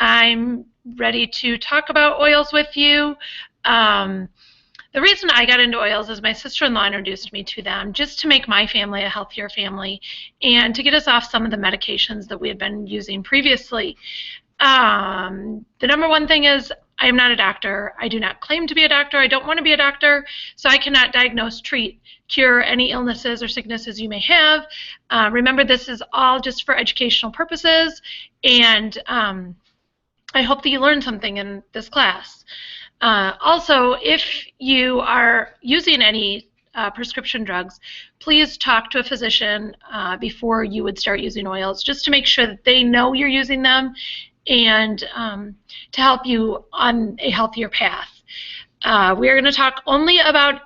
I'm ready to talk about oils with you. Um, the reason I got into oils is my sister-in-law introduced me to them just to make my family a healthier family and to get us off some of the medications that we had been using previously. The number one thing is I am not a doctor. I do not claim to be a doctor. I don't want to be a doctor, so I cannot diagnose, treat, cure any illnesses or sicknesses you may have. Remember, this is all just for educational purposes, and I hope that you learned something in this class. Also, if you are using any prescription drugs, please talk to a physician before you would start using oils, just to make sure that they know you're using them and to help you on a healthier path. We are going to talk only about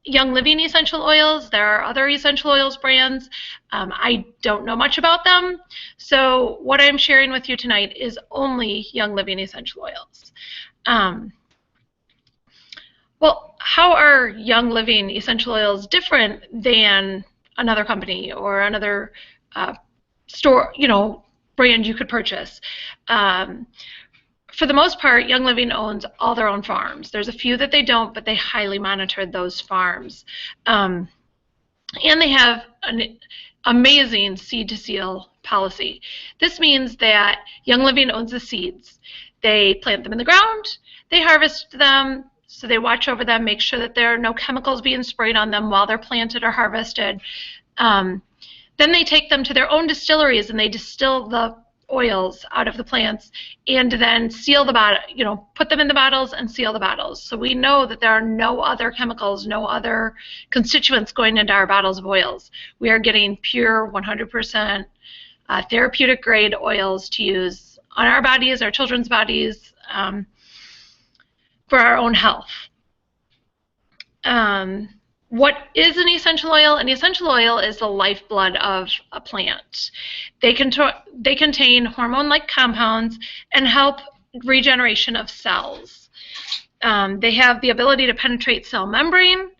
Young Living essential oils. There are other essential oils brands. I don't know much about them, so what I'm sharing with you tonight is only Young Living essential oils. Well, how are Young Living essential oils different than another company or another store, brand you could purchase? For the most part, Young Living owns all their own farms. There's a few that they don't, but they highly monitor those farms. And they have an amazing seed-to-seal policy. This means that Young Living owns the seeds. They plant them in the ground, they harvest them, so they watch over them, make sure that there are no chemicals being sprayed on them while they're planted or harvested. Then they take them to their own distilleries and they distill the oils out of the plants and then seal the bottle, put them in the bottles and seal the bottles. So we know that there are no other chemicals, no other constituents going into our bottles of oils. We are getting pure 100% therapeutic grade oils to use on our bodies, our children's bodies, for our own health. What is an essential oil? An essential oil is the lifeblood of a plant. They contain hormone-like compounds and help regeneration of cells. They have the ability to penetrate cell membrane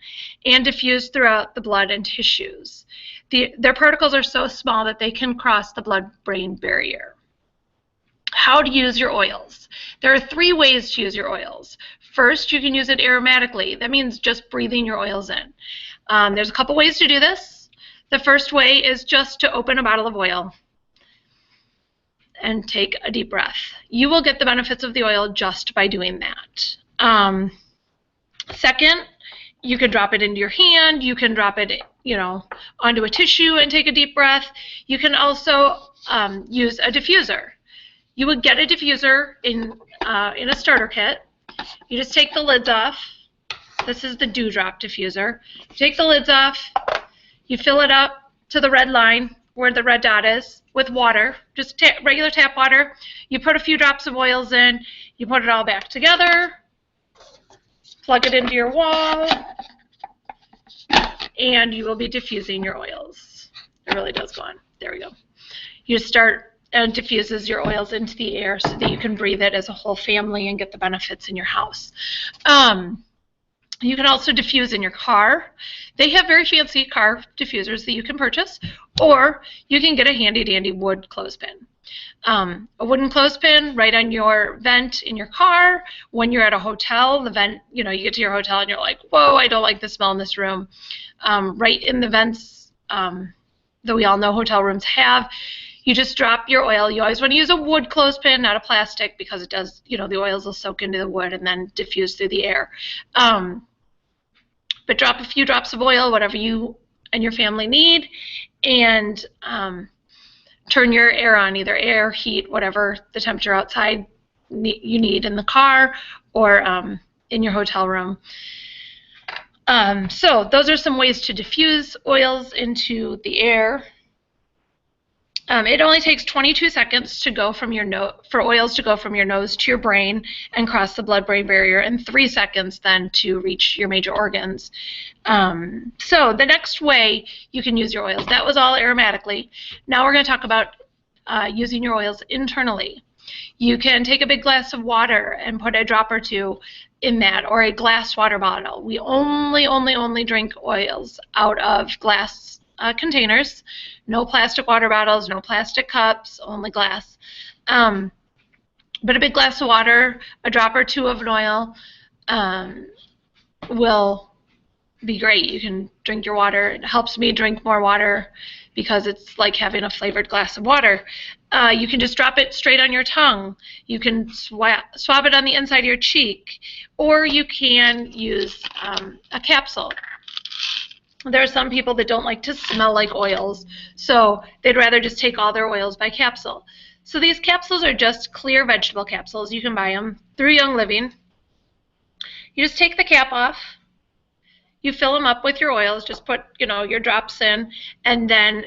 and diffuse throughout the blood and tissues. Their particles are so small that they can cross the blood-brain barrier. How to use your oils. There are 3 ways to use your oils. First, you can use it aromatically. That means just breathing your oils in. There's a couple ways to do this. The first way is just to open a bottle of oil and take a deep breath. You will get the benefits of the oil just by doing that. Second, you can drop it into your hand. You can drop it, onto a tissue and take a deep breath. You can also use a diffuser. You would get a diffuser in a starter kit. You just take the lids off. This is the Dewdrop diffuser. You take the lids off. You fill it up to the red line where the red dot is with water, just regular tap water. You put a few drops of oils in. You put it all back together. Plug it into your wall. And you will be diffusing your oils. It really does go on. There we go. You start and diffuses your oils into the air so that you can breathe it as a whole family and get the benefits in your house. You can also diffuse in your car. They have very fancy car diffusers that you can purchase, or you can get a handy-dandy wood clothespin. A wooden clothespin right on your vent in your car. When you're at a hotel, the vent, you get to your hotel and you're like, whoa, I don't like the smell in this room. Right in the vents that we all know hotel rooms have, you just drop your oil. You always want to use a wood clothespin, not a plastic, because it does, the oils will soak into the wood and then diffuse through the air. But drop a few drops of oil, whatever you and your family need, and turn your air on, either air, heat, whatever the temperature outside you need in the car or in your hotel room. So those are some ways to diffuse oils into the air. It only takes 22 seconds to go from for oils to go from your nose to your brain and cross the blood-brain barrier, and 3 seconds then to reach your major organs. So the next way you can use your oils, that was all aromatically. Now we're going to talk about using your oils internally. You can take a big glass of water and put a drop or 2 in that, or a glass water bottle. We only drink oils out of glass containers. No plastic water bottles, no plastic cups, only glass. But a big glass of water, a drop or two of an oil, um, will be great. You can drink your water. It helps me drink more water because it's like having a flavored glass of water. You can just drop it straight on your tongue. You can swab it on the inside of your cheek, or you can use a capsule. There are some people that don't like to smell like oils, so they'd rather just take all their oils by capsule. So these capsules are just clear vegetable capsules. You can buy them through Young Living. You just take the cap off. You fill them up with your oils. Just put, your drops in, and then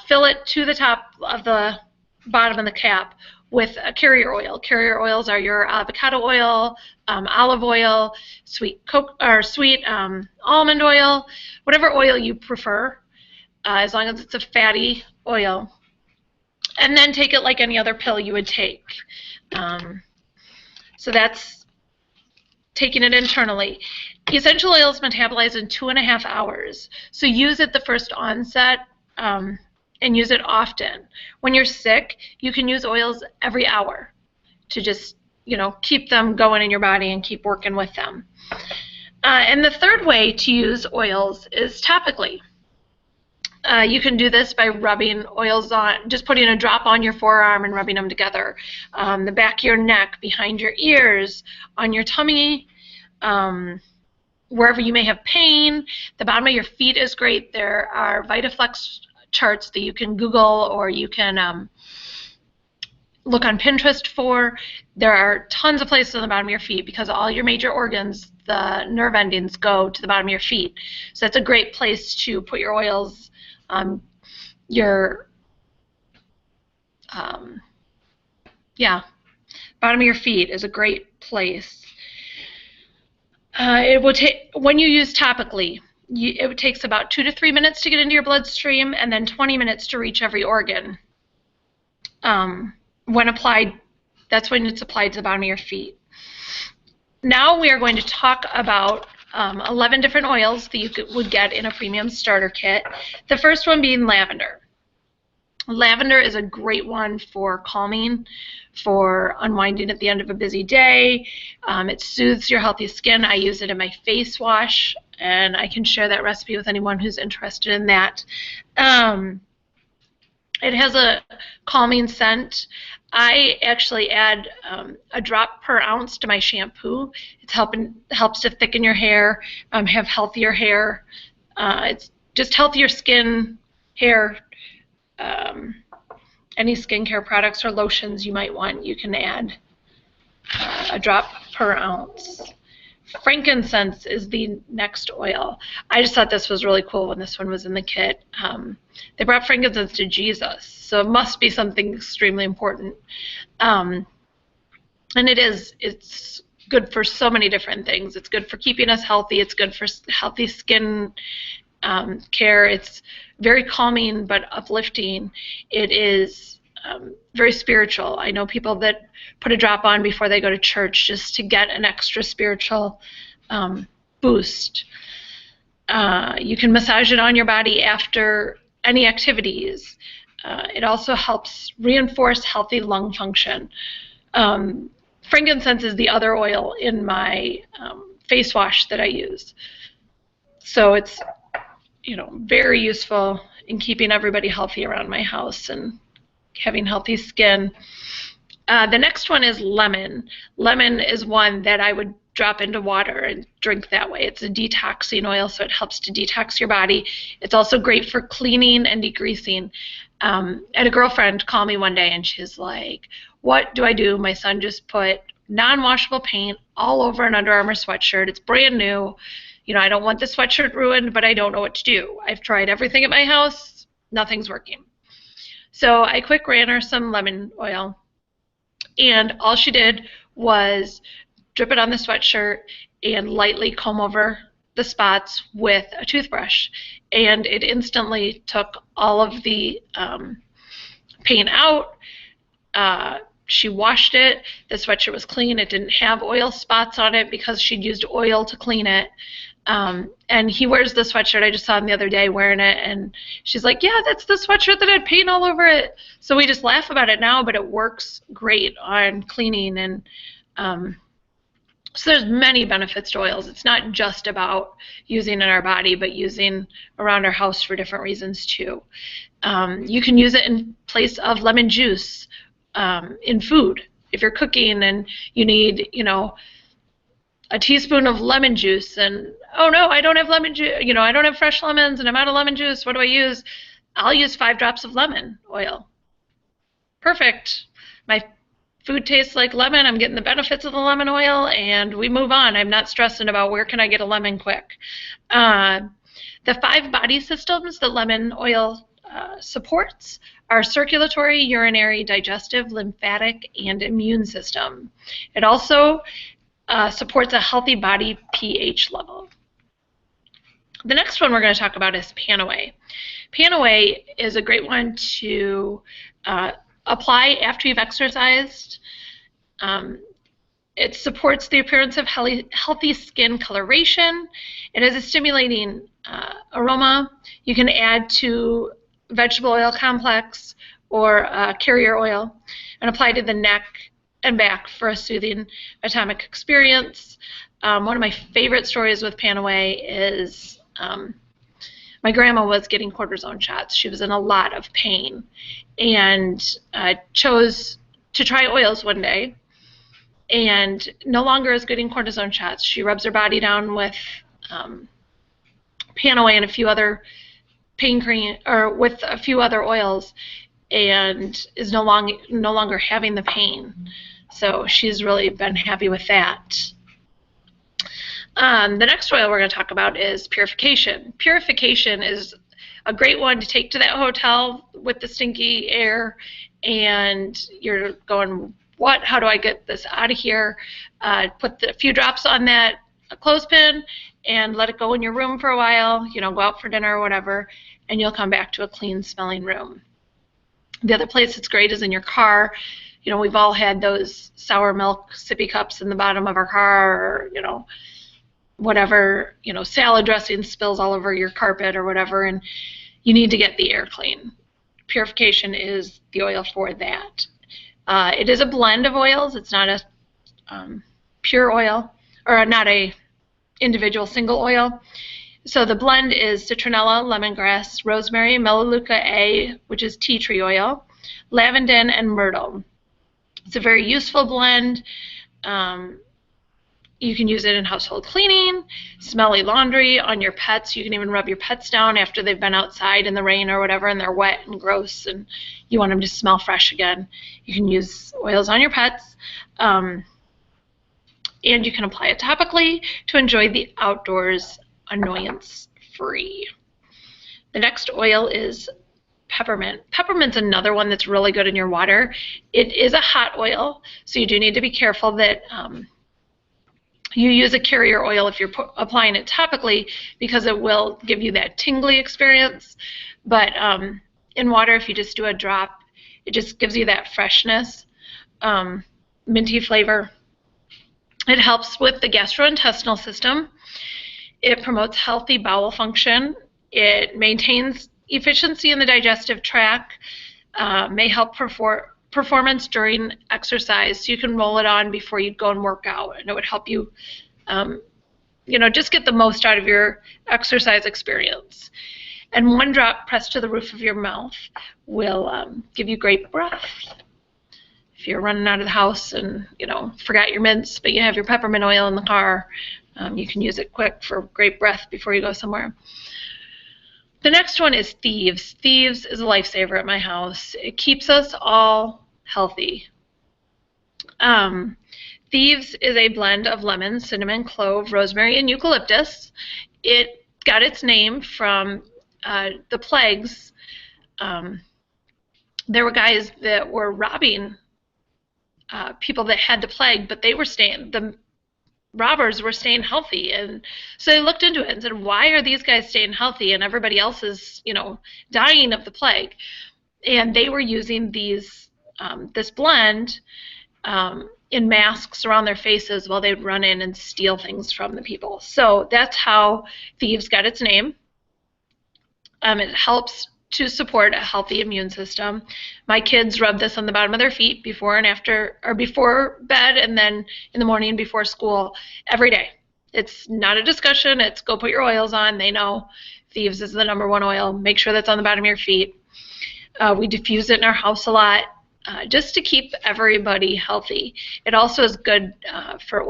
fill it to the top of the bottom of the cap with a carrier oil. Carrier oils are your avocado oil, olive oil, sweet almond oil, whatever oil you prefer, as long as it's a fatty oil. And then take it like any other pill you would take. So that's taking it internally. Essential oils metabolize in 2.5 hours. So use it the first onset and use it often. When you're sick, you can use oils every hour to just, keep them going in your body and keep working with them. And the third way to use oils is topically. You can do this by rubbing oils on, just putting a drop on your forearm and rubbing them together. The back of your neck, behind your ears, on your tummy, wherever you may have pain. The bottom of your feet is great. There are VitaFlex charts that you can Google, or you can look on Pinterest for. There are tons of places on the bottom of your feet because all your major organs, the nerve endings, go to the bottom of your feet. So that's a great place to put your oils. Bottom of your feet is a great place. It will take, when you use topically, it takes about 2 to 3 minutes to get into your bloodstream, and then 20 minutes to reach every organ. When applied, that's when it's applied to the bottom of your feet. Now we are going to talk about 11 different oils that you would get in a premium starter kit. The first one being lavender. Lavender is a great one for calming, for unwinding at the end of a busy day. It soothes your healthy skin. I use it in my face wash, and I can share that recipe with anyone who's interested in that. It has a calming scent. I actually add a drop per ounce to my shampoo. It helps to thicken your hair, have healthier hair. It's just healthier skin, hair. Any skincare products or lotions you might want, you can add a drop per ounce. Frankincense is the next oil. I just thought this was really cool when this one was in the kit. They brought frankincense to Jesus, so it must be something extremely important. And it's good for so many different things. It's good for keeping us healthy. It's good for healthy skin care. It's very calming but uplifting. It is very spiritual. I know people that put a drop on before they go to church just to get an extra spiritual boost. You can massage it on your body after any activities. It also helps reinforce healthy lung function. Frankincense is the other oil in my face wash that I use. So it's very useful in keeping everybody healthy around my house and having healthy skin. The next one is lemon. Lemon is one that I would drop into water and drink that way. It's a detoxing oil, so it helps to detox your body. It's also great for cleaning and degreasing. I had a girlfriend call me one day and she's like, "What do I do? My son just put non-washable paint all over an Under Armour sweatshirt. It's brand new. I don't want the sweatshirt ruined, but I don't know what to do. I've tried everything at my house. Nothing's working." So I quick ran her some lemon oil, and all she did was drip it on the sweatshirt and lightly comb over the spots with a toothbrush. And it instantly took all of the paint out, she washed it. The sweatshirt was clean. It didn't have oil spots on it because she'd used oil to clean it. And he wears the sweatshirt. I just saw him the other day wearing it, and she's like, yeah, that's the sweatshirt that had paint all over it. So we just laugh about it now, but it works great on cleaning. And so there's many benefits to oils. It's not just about using in our body, but using around our house for different reasons too. You can use it in place of lemon juice in food. If you're cooking and you need, a teaspoon of lemon juice, and oh no, I don't have lemon juice, I don't have fresh lemons and I'm out of lemon juice, what do I use? I'll use 5 drops of lemon oil. Perfect. My food tastes like lemon, I'm getting the benefits of the lemon oil, and we move on. I'm not stressing about where can I get a lemon quick. The 5 body systems that lemon oil supports are circulatory, urinary, digestive, lymphatic, and immune system. It also supports a healthy body pH level. The next one we're going to talk about is PanAway. PanAway is a great one to apply after you've exercised. It supports the appearance of healthy skin coloration. It has a stimulating aroma. You can add to vegetable oil complex or carrier oil and apply to the neck and back for a soothing atomic experience. One of my favorite stories with PanAway is my grandma was getting cortisone shots. She was in a lot of pain and chose to try oils one day, and no longer is getting cortisone shots. She rubs her body down with PanAway and a few other pain cream, or with a few other oils, and is no longer having the pain. So she's really been happy with that. The next oil we're going to talk about is Purification. Purification is a great one to take to that hotel with the stinky air, and you're going, what? How do I get this out of here? Put a few drops on that clothespin and let it go in your room for a while. Go out for dinner or whatever, and you'll come back to a clean smelling room. The other place that's great is in your car. We've all had those sour milk sippy cups in the bottom of our car, or, whatever, salad dressing spills all over your carpet or whatever, and you need to get the air clean. Purification is the oil for that. It is a blend of oils. It's not a pure oil, or not a individual single oil. So the blend is citronella, lemongrass, rosemary, melaleuca A, which is tea tree oil, lavandin, and myrtle. It's a very useful blend. You can use it in household cleaning, smelly laundry, on your pets. You can even rub your pets down after they've been outside in the rain or whatever and they're wet and gross and you want them to smell fresh again. You can use oils on your pets. And you can apply it topically to enjoy the outdoors annoyance-free. The next oil is peppermint. Peppermint's another one that's really good in your water. It is a hot oil, so you do need to be careful that you use a carrier oil if you're applying it topically, because it will give you that tingly experience. But in water, if you just do a drop, it just gives you that freshness, minty flavor. It helps with the gastrointestinal system. It promotes healthy bowel function. It maintains efficiency in the digestive tract, may help performance during exercise. So you can roll it on before you go and work out, and it would help you, just get the most out of your exercise experience. And 1 drop pressed to the roof of your mouth will give you great breath. If you're running out of the house and forgot your mints, but you have your peppermint oil in the car, you can use it quick for great breath before you go somewhere. The next one is Thieves. Thieves is a lifesaver at my house. It keeps us all healthy. Thieves is a blend of lemon, cinnamon, clove, rosemary, and eucalyptus. It got its name from the plagues. There were guys that were robbing people that had the plague, but the robbers were staying healthy, and so they looked into it and said, why are these guys staying healthy and everybody else is dying of the plague? And they were using these this blend in masks around their faces while they'd run in and steal things from the people. So that's how thieves got its name. It helps to support a healthy immune system. My kids rub this on the bottom of their feet before and after, or before bed, and then in the morning before school every day. It's not a discussion. It's go put your oils on. They know Thieves is the #1 oil. Make sure that's on the bottom of your feet. We diffuse it in our house a lot just to keep everybody healthy. It also is good for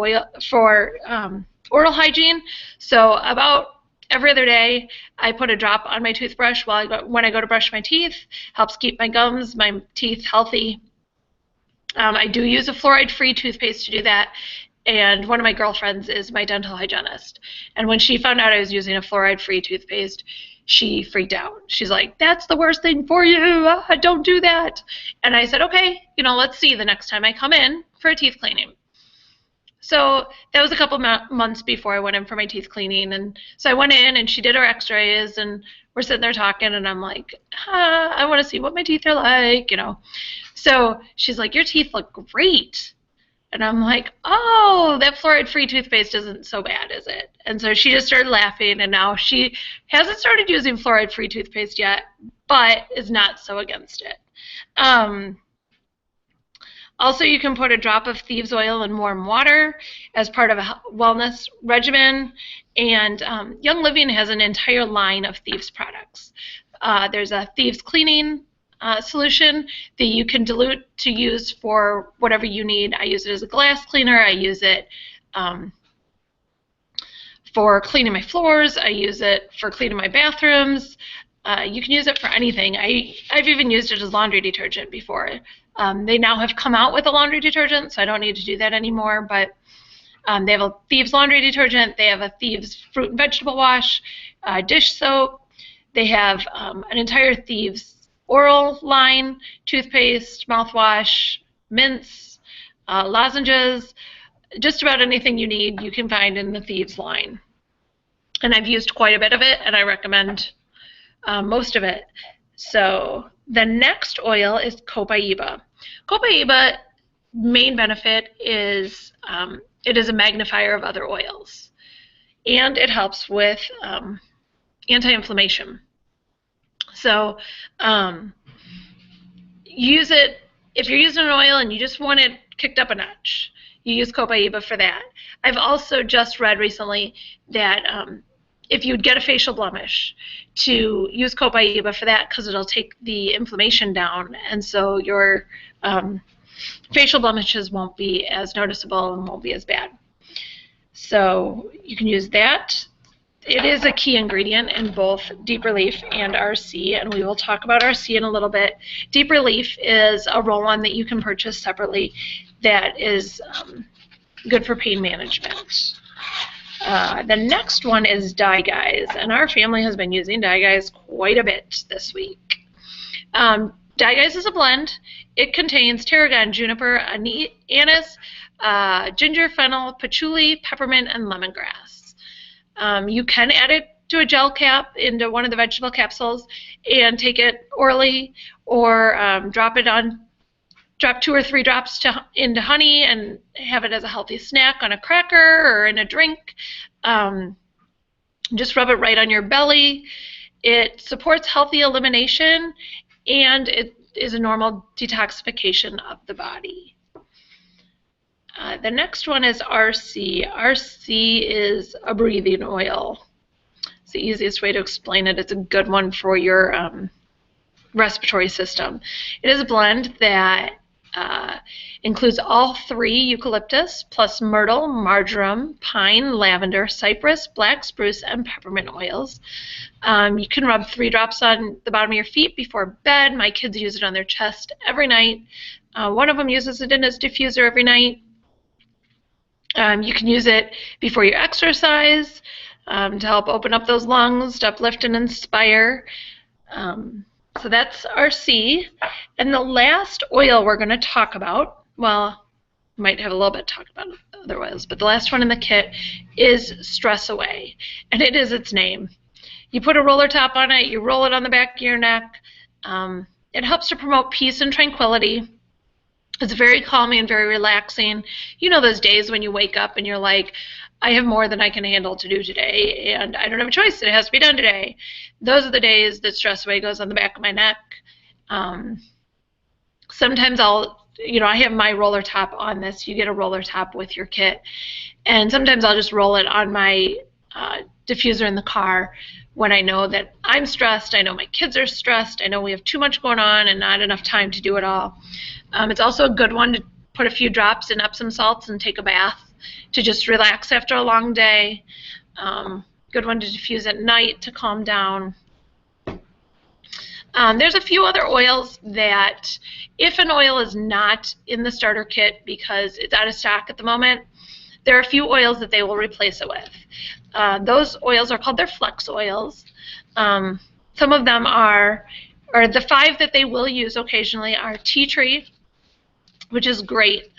oral hygiene. So about every other day, I put a drop on my toothbrush when I go to brush my teeth. Helps keep my gums, my teeth healthy. I do use a fluoride-free toothpaste to do that. And one of my girlfriends is my dental hygienist. And when she found out I was using a fluoride-free toothpaste, she freaked out. She's like, "That's the worst thing for you. Don't do that." And I said, "Okay, let's see the next time I come in for a teeth cleaning." So that was a couple months before I went in for my teeth cleaning. And so I went in and she did her x-rays and we're sitting there talking and I'm like, I want to see what my teeth are like, So she's like, "Your teeth look great." And I'm like, "Oh, that fluoride-free toothpaste isn't so bad, is it?" And so she just started laughing, and now she hasn't started using fluoride-free toothpaste yet, but is not so against it. Also, you can put a drop of Thieves oil in warm water as part of a wellness regimen. And Young Living has an entire line of Thieves products. There's a Thieves cleaning solution that you can dilute to use for whatever you need. I use it as a glass cleaner. I use it for cleaning my floors. I use it for cleaning my bathrooms. You can use it for anything. I've even used it as laundry detergent before. They now have come out with a laundry detergent, so I don't need to do that anymore. But they have a Thieves laundry detergent. They have a Thieves fruit and vegetable wash, dish soap. They have an entire Thieves oral line, toothpaste, mouthwash, mints, lozenges. Just about anything you need you can find in the Thieves line. And I've used quite a bit of it, and I recommend most of it. So the next oil is Copaiba. Copaiba main benefit is it is a magnifier of other oils, and it helps with anti-inflammation. So use it if you're using an oil and you just want it kicked up a notch. You use Copaiba for that. I've also just read recently that if you'd get a facial blemish, to use Copaiba for that because it'll take the inflammation down, and so your facial blemishes won't be as noticeable and won't be as bad. So you can use that. It is a key ingredient in both Deep Relief and RC, and we will talk about RC in a little bit. Deep Relief is a roll-on that you can purchase separately that is good for pain management. The next one is Dye Guys, and our family has been using Dye Guys quite a bit this week. Dye Guys is a blend. It contains tarragon, juniper, anise, ginger, fennel, patchouli, peppermint, and lemongrass. You can add it to a gel cap into one of the vegetable capsules and take it orally, or drop 2 or 3 drops into honey and have it as a healthy snack on a cracker or in a drink. Just rub it right on your belly. It supports healthy elimination, and it is a normal detoxification of the body. The next one is RC. RC is a breathing oil. It's the easiest way to explain it. It's a good one for your respiratory system. It is a blend that includes all 3 eucalyptus plus myrtle, marjoram, pine, lavender, cypress, black spruce, and peppermint oils. You can rub 3 drops on the bottom of your feet before bed. My kids use it on their chest every night. One of them uses it in his diffuser every night. You can use it before you exercise to help open up those lungs, to uplift and inspire. So that's RC. And the last oil we're going to talk about, well, might have a little bit to talk about other oils, but the last one in the kit is Stress Away, and it is its name. You put a roller top on it, you roll it on the back of your neck. It helps to promote peace and tranquility. It's very calming and very relaxing. You know those days when you wake up and you're like, I have more than I can handle to do today, and I don't have a choice. It has to be done today. Those are the days that Stress Away goes on the back of my neck. Um, Sometimes I have my roller top on this. You get a roller top with your kit. And sometimes I'll just roll it on my diffuser in the car when I know that I'm stressed, I know my kids are stressed, I know we have too much going on and not enough time to do it all. It's also a good one to put a few drops in Epsom salts and take a bath to just relax after a long day. Good one to diffuse at night to calm down. There's a few other oils that, if an oil is not in the starter kit because it's out of stock at the moment, there are a few oils that they will replace it with. Those oils are called their flex oils. Some of them are, or the 5 that they will use occasionally are tea tree, which is great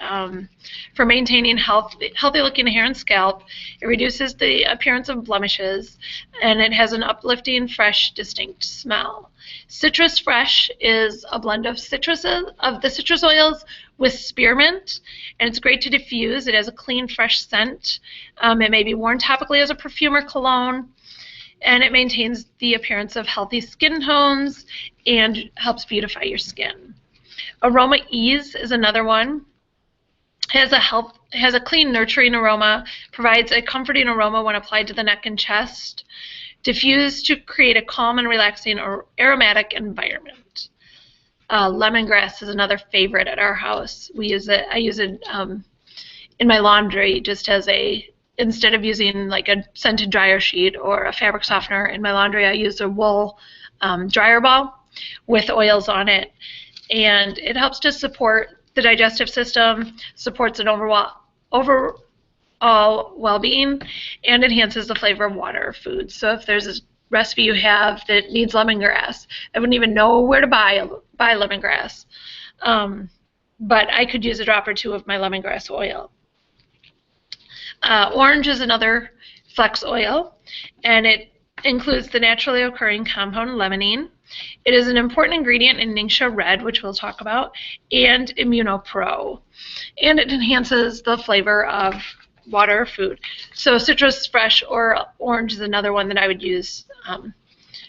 for maintaining healthy looking hair and scalp. It reduces the appearance of blemishes, and it has an uplifting, fresh, distinct smell. Citrus Fresh is a blend of the citrus oils with spearmint, and it's great to diffuse. It has a clean, fresh scent. It may be worn topically as a perfume or cologne, and it maintains the appearance of healthy skin tones and helps beautify your skin. Aroma Ease is another one. Has a clean, nurturing aroma, provides a comforting aroma when applied to the neck and chest. Diffused to create a calm and relaxing or aromatic environment. Lemongrass is another favorite at our house. I use it in my laundry just as instead of using like a scented dryer sheet or a fabric softener in my laundry, I use a wool dryer ball with oils on it. And it helps to support the digestive system, supports an overall well-being, and enhances the flavor of water or food. So if there's a recipe you have that needs lemongrass, I wouldn't even know where to buy lemongrass. But I could use a drop or 2 of my lemongrass oil. Orange is another flex oil, and it includes the naturally occurring compound limonene. It is an important ingredient in Ningxia Red, which we'll talk about, and ImmunoPro. And it enhances the flavor of water or food. So Citrus Fresh or orange is another one that I would use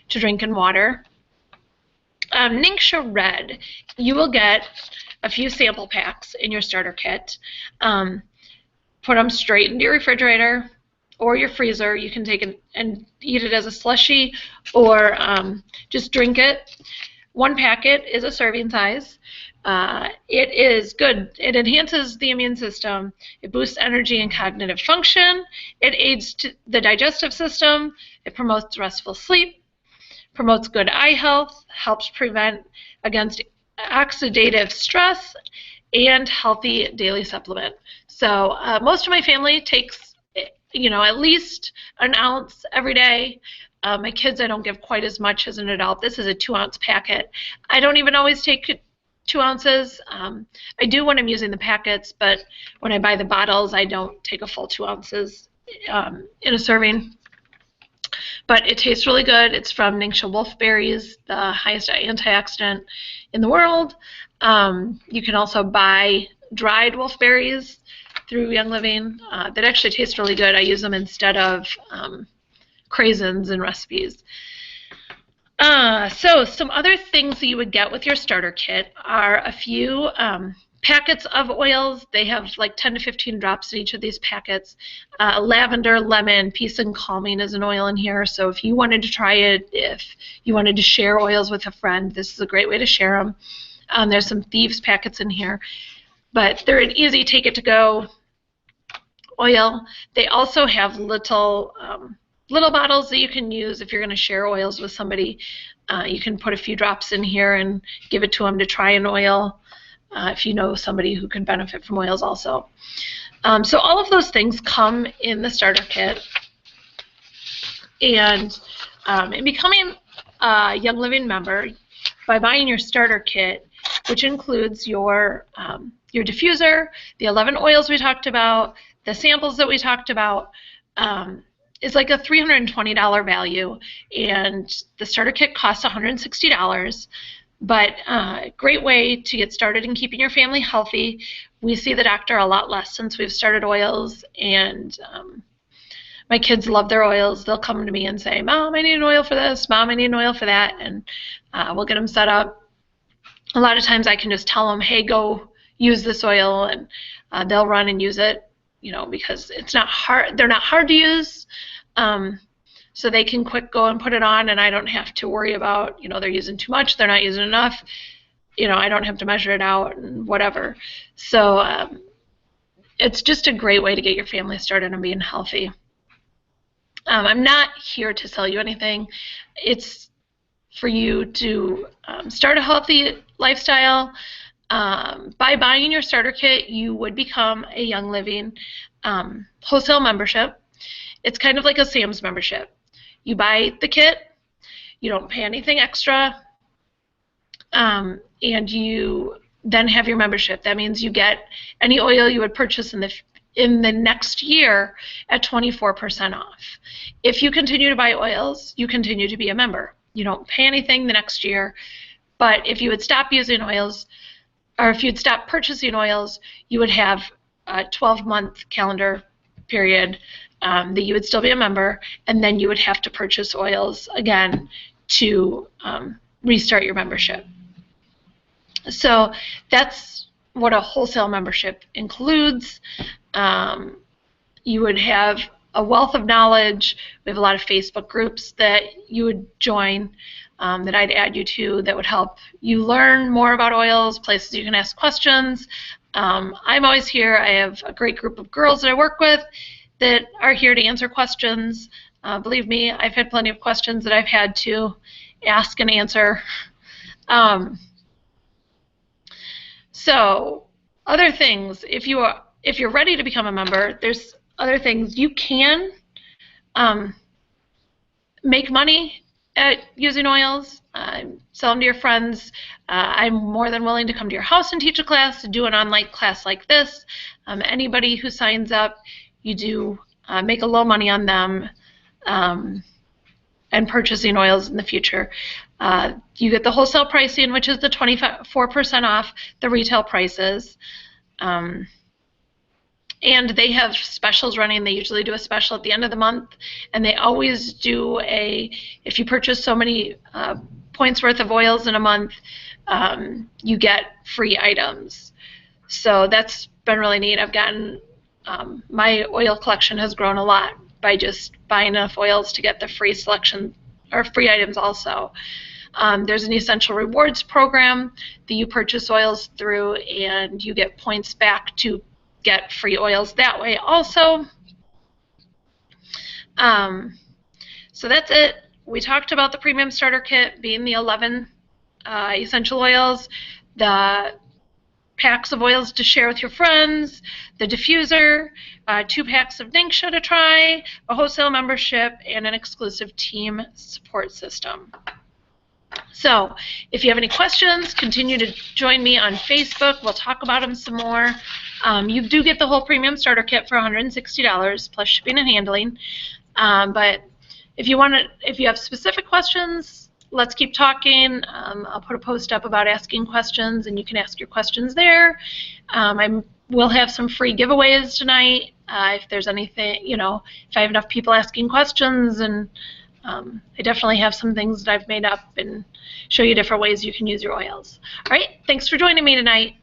to drink in water. Ningxia Red, you will get a few sample packs in your starter kit. Put them straight into your refrigerator or your freezer. You can take it and eat it as a slushie or just drink it. 1 packet is a serving size. It is good. It enhances the immune system. It boosts energy and cognitive function. It aids the digestive system. It promotes restful sleep, promotes good eye health, helps prevent against oxidative stress, and healthy daily supplement. So most of my family takes, at least an ounce every day. My kids, I don't give quite as much as an adult. This is a 2-ounce packet. I don't even always take 2 ounces. I do when I'm using the packets, but when I buy the bottles, I don't take a full 2 ounces in a serving. But it tastes really good. It's from Ningxia Wolfberries, the highest antioxidant in the world. You can also buy dried wolfberries through Young Living that actually taste really good. I use them instead of craisins in recipes. So some other things that you would get with your starter kit are a few packets of oils. They have like 10 to 15 drops in each of these packets. Lavender, lemon, peace and calming is an oil in here. So if you wanted to try it, if you wanted to share oils with a friend, this is a great way to share them. There's some thieves packets in here, but they're an easy take it to go oil. They also have little bottles that you can use if you're going to share oils with somebody. You can put a few drops in here and give it to them to try an oil if you know somebody who could benefit from oils also. So all of those things come in the starter kit. And in becoming a Young Living member, by buying your starter kit, which includes your diffuser, the 11 oils we talked about, the samples that we talked about, is like a $320 value, and the starter kit costs $160. But great way to get started in keeping your family healthy. We see the doctor a lot less since we've started oils, and my kids love their oils. They'll come to me and say, Mom, I need an oil for this. Mom, I need an oil for that. And we'll get them set up. A lot of times I can just tell them, hey, go use this oil, and they'll run and use it, because it's not hard. They're not hard to use. So they can quick go and put it on, and I don't have to worry about, they're using too much, they're not using enough. I don't have to measure it out and whatever. So it's just a great way to get your family started on being healthy. I'm not here to sell you anything. It's for you to start a healthy lifestyle. By buying your starter kit, you would become a Young Living wholesale membership. It's kind of like a Sam's membership. You buy the kit, you don't pay anything extra, and you then have your membership. That means you get any oil you would purchase in the next year at 24% off. If you continue to buy oils, you continue to be a member. You don't pay anything the next year, but if you would stop using oils, or if you'd stop purchasing oils, you would have a 12-month calendar period that you would still be a member, and then you would have to purchase oils again to restart your membership. So that's what a wholesale membership includes. You would have a wealth of knowledge. We have a lot of Facebook groups that you would join, that I'd add you to, that would help you learn more about oils, places you can ask questions. I'm always here. I have a great group of girls that I work with that are here to answer questions. Believe me, I've had plenty of questions that I've had to ask and answer. So other things, if you're ready to become a member, there's other things. You can make money at using oils, sell them to your friends. I'm more than willing to come to your house and teach a class, do an online class like this. Anybody who signs up, you do make a little money on them and purchasing oils in the future. You get the wholesale pricing, which is the 24% off the retail prices. And they have specials running. They usually do a special at the end of the month, and they always do if you purchase so many points worth of oils in a month, you get free items. So that's been really neat. I've gotten, my oil collection has grown a lot by just buying enough oils to get the free selection or free items also. There's an Essential Rewards program that you purchase oils through, and you get points back to get free oils that way also. So that's it. We talked about the Premium Starter Kit being the 11 essential oils, the packs of oils to share with your friends, the diffuser, 2 packs of Ningxia to try, a wholesale membership, and an exclusive team support system. So if you have any questions, continue to join me on Facebook. We'll talk about them some more. You do get the whole Premium Starter Kit for $160 plus shipping and handling. But if you have specific questions, let's keep talking. I'll put a post up about asking questions, and you can ask your questions there. We'll have some free giveaways tonight. If there's anything, if I have enough people asking questions, and I definitely have some things that I've made up and show you different ways you can use your oils. All right, thanks for joining me tonight.